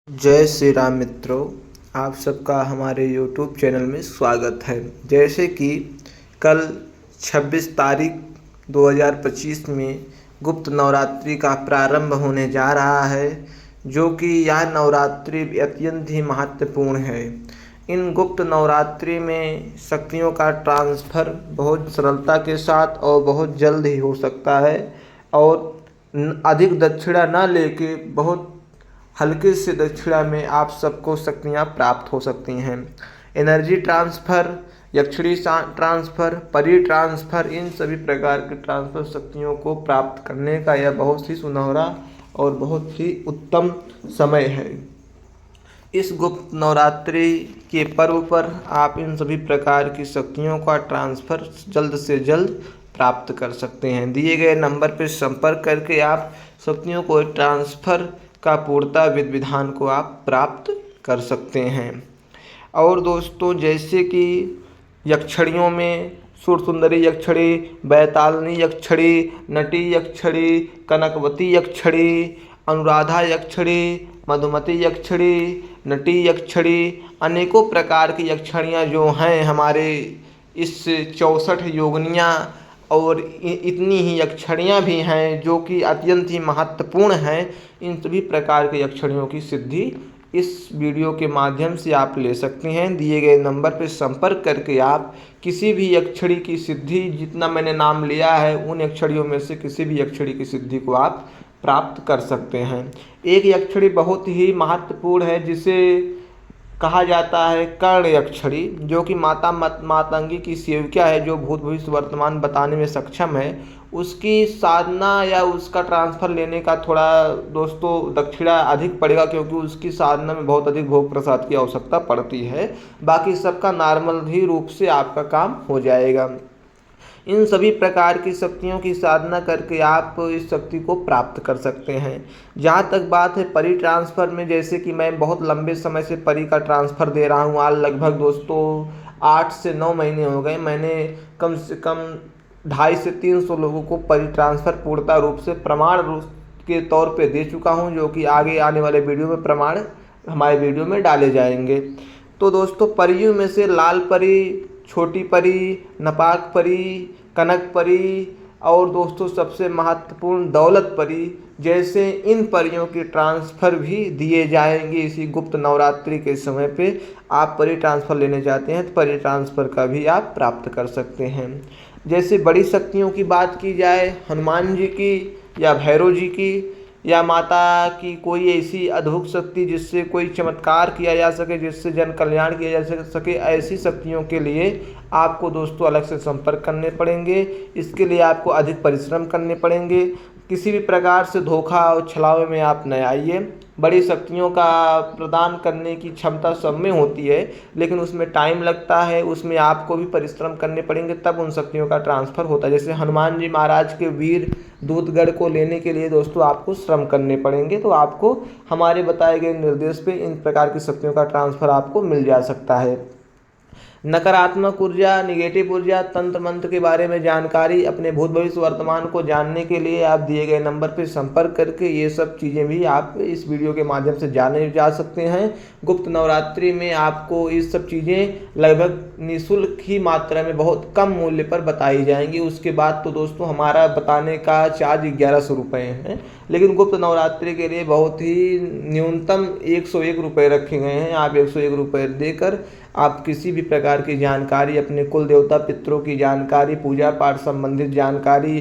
जय श्री राम मित्रों, आप सबका हमारे YouTube चैनल में स्वागत है। जैसे कि कल 26 तारीख 2025 में गुप्त नवरात्रि का प्रारंभ होने जा रहा है, जो कि यह नवरात्रि अत्यंत ही महत्वपूर्ण है। इन गुप्त नवरात्रि में शक्तियों का ट्रांसफ़र बहुत सरलता के साथ और बहुत जल्द ही हो सकता है और अधिक दक्षिणा न लेके बहुत हल्के से दक्षिणा में आप सबको शक्तियाँ प्राप्त हो सकती हैं। एनर्जी ट्रांसफ़र, यक्षिणी ट्रांसफ़र, परी ट्रांसफ़र, इन सभी प्रकार के ट्रांसफ़र शक्तियों को प्राप्त करने का यह बहुत ही सुनहरा और बहुत ही उत्तम समय है। इस गुप्त नवरात्रि के पर्व पर आप इन सभी प्रकार की शक्तियों का ट्रांसफ़र जल्द से जल्द प्राप्त कर सकते हैं। दिए गए नंबर पर संपर्क करके आप शक्तियों को ट्रांसफ़र का पूर्णतः विधि विधान को आप प्राप्त कर सकते हैं। और दोस्तों, जैसे कि यक्षिणियों में सुर सुंदरी यक्षिणी, बैतालनी यक्षिणी, नटी यक्षिणी, कनकवती यक्षिणी, अनुराधा यक्षिणी, मधुमती यक्षिणी, नटी यक्षिणी, अनेकों प्रकार की यक्षिणियाँ जो हैं हमारे इस 64 योगिनियाँ और इतनी ही यक्षिणियाँ भी हैं जो कि अत्यंत ही महत्वपूर्ण हैं। इन सभी प्रकार के यक्षिणियों की सिद्धि इस वीडियो के माध्यम से आप ले सकते हैं। दिए गए नंबर पर संपर्क करके आप किसी भी यक्षिणी की सिद्धि, जितना मैंने नाम लिया है उन यक्षिणियों में से किसी भी यक्षिणी की सिद्धि को आप प्राप्त कर सकते हैं। एक यक्षिणी बहुत ही महत्वपूर्ण है जिसे कहा जाता है कर्ण यक्षिणी, जो कि मातंगी की सेविका है, जो भूत भविष्य वर्तमान बताने में सक्षम है। उसकी साधना या उसका ट्रांसफ़र लेने का थोड़ा दोस्तों दक्षिणा अधिक पड़ेगा, क्योंकि उसकी साधना में बहुत अधिक भोग प्रसाद की आवश्यकता पड़ती है। बाकी सबका नॉर्मल ही रूप से आपका काम हो जाएगा। इन सभी प्रकार की शक्तियों की साधना करके आप इस शक्ति को प्राप्त कर सकते हैं। जहाँ तक बात है परी ट्रांसफ़र में, जैसे कि मैं बहुत लंबे समय से परी का ट्रांसफ़र दे रहा हूँ। आज लगभग दोस्तों 8 से 9 महीने हो गए। मैंने कम से कम 250 से 300 लोगों को परी ट्रांसफ़र पूर्णतः रूप से प्रमाण रूप के तौर पे दे चुका हूँ, जो कि आगे आने वाले वीडियो में प्रमाण हमारे वीडियो में डाले जाएंगे। तो दोस्तों, परियों में से लाल परी, छोटी परी, नपाक परी, कनक परी और दोस्तों सबसे महत्वपूर्ण दौलत परी, जैसे इन परियों की ट्रांसफ़र भी दिए जाएंगे इसी गुप्त नवरात्रि के समय पे। आप परी ट्रांसफ़र लेने जाते हैं तो परी ट्रांसफ़र का भी आप प्राप्त कर सकते हैं। जैसे बड़ी शक्तियों की बात की जाए, हनुमान जी की या भैरव जी की या माता की कोई ऐसी अद्भुत शक्ति जिससे कोई चमत्कार किया जा सके, जिससे जन कल्याण किया जा सके, ऐसी शक्तियों के लिए आपको दोस्तों अलग से संपर्क करने पड़ेंगे। इसके लिए आपको अधिक परिश्रम करने पड़ेंगे। किसी भी प्रकार से धोखा और छलावे में आप न आइए। बड़ी शक्तियों का प्रदान करने की क्षमता सब में होती है, लेकिन उसमें टाइम लगता है, उसमें आपको भी परिश्रम करने पड़ेंगे, तब उन शक्तियों का ट्रांसफ़र होता है। जैसे हनुमान जी महाराज के वीर दूतगढ़ को लेने के लिए दोस्तों आपको श्रम करने पड़ेंगे, तो आपको हमारे बताए गए निर्देश पे इन प्रकार की शक्तियों का ट्रांसफ़र आपको मिल जा सकता है। नकारात्मक ऊर्जा, निगेटिव ऊर्जा, तंत्र मंत्र के बारे में जानकारी, अपने भूत भविष्य वर्तमान को जानने के लिए आप दिए गए नंबर पर संपर्क करके ये सब चीज़ें भी आप इस वीडियो के माध्यम से जाने जा सकते हैं। गुप्त नवरात्रि में आपको ये सब चीज़ें लगभग निःशुल्क ही मात्रा में बहुत कम मूल्य पर बताई जाएंगी। उसके बाद तो दोस्तों हमारा बताने का चार्ज 1100 रुपये है, लेकिन गुप्त नवरात्रि के लिए बहुत ही न्यूनतम 101 रुपये रखे गए हैं। आप 101 रुपये देकर आप किसी भी प्रकार की जानकारी, अपने कुल देवता पितरों की जानकारी, पूजा पाठ संबंधित जानकारी,